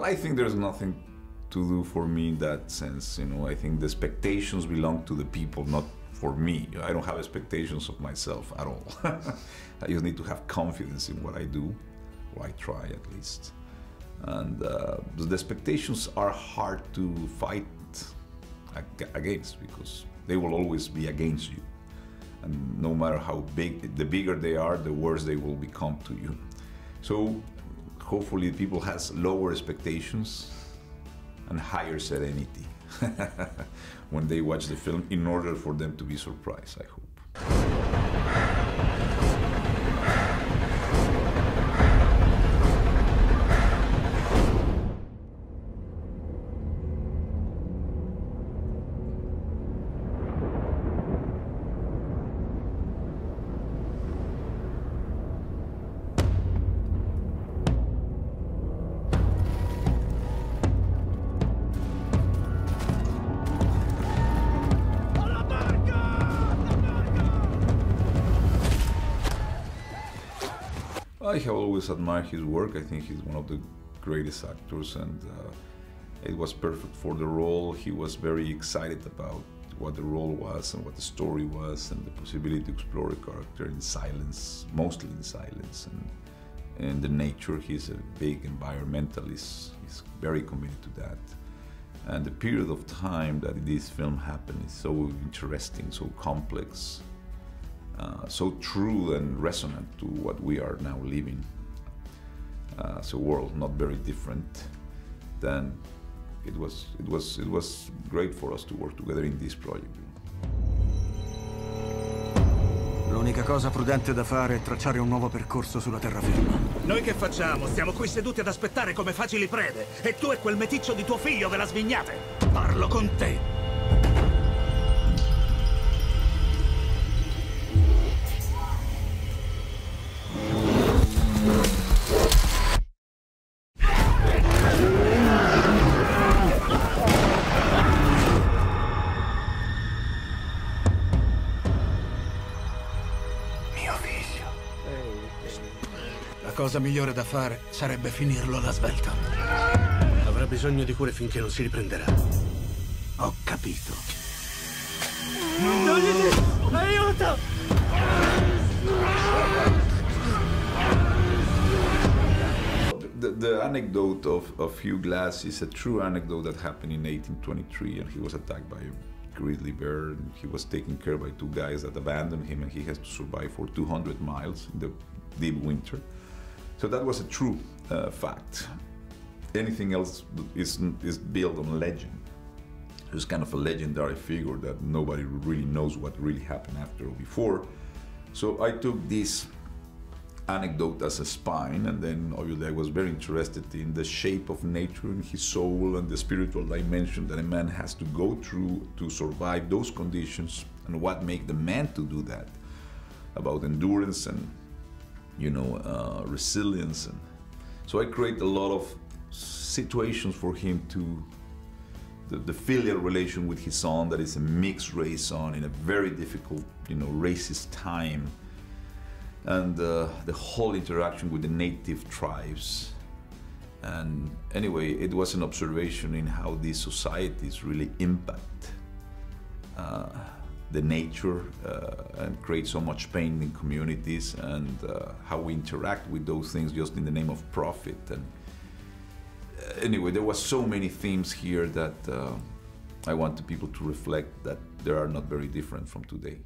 Well, I think there's nothing to do for me in that sense. You know, I think the expectations belong to the people, not for me. I don't have expectations of myself at all. I just need to have confidence in what I do, or I try at least. And the expectations are hard to fight against, because they will always be against you. And no matter how big, the bigger they are, the worse they will become to you. So hopefully people has lower expectations and higher serenity when they watch the film, in order for them to be surprised, I hope. I have always admired his work. I think he's one of the greatest actors, and it was perfect for the role. He was very excited about what the role was and what the story was, and the possibility to explore a character in silence, mostly in silence, and in the nature. He's a big environmentalist. He's very committed to that. And the period of time that this film happened is so interesting, so complex, so true and resonant to what we are now living as a world, not very different. Then it was great for us to work together in this project. L'unica cosa prudente da fare è tracciare un nuovo percorso sulla terraferma. Noi che facciamo? Stiamo qui seduti ad aspettare come facili prede, e tu e quel meticcio di tuo figlio ve la svignate. Parlo con te. La cosa migliore da fare sarebbe finirlo alla svelta. Avrà bisogno di cure finché non si riprenderà. Ho capito. Aiuto! The anecdote of Hugh Glass is a true anecdote that happened in 1823, and he was attacked by a grizzly bear, and he was taken care of by two guys that abandoned him, and he has to survive for 200 miles in the deep winter. So that was a true fact. Anything else is built on legend. It's kind of a legendary figure that nobody really knows what really happened after or before. So I took this anecdote as a spine, and then obviously I was very interested in the shape of nature and his soul and the spiritual dimension that a man has to go through to survive those conditions, and what makes the man to do that, about endurance and, you know, resilience. And so I create a lot of situations for him to, the filial relation with his son, that is a mixed race son in a very difficult, you know, racist time, and the whole interaction with the native tribes. And anyway, it was an observation in how these societies really impact the nature and create so much pain in communities, and how we interact with those things just in the name of profit. And anyway, there was so many themes here that I wanted people to reflect that they are not very different from today.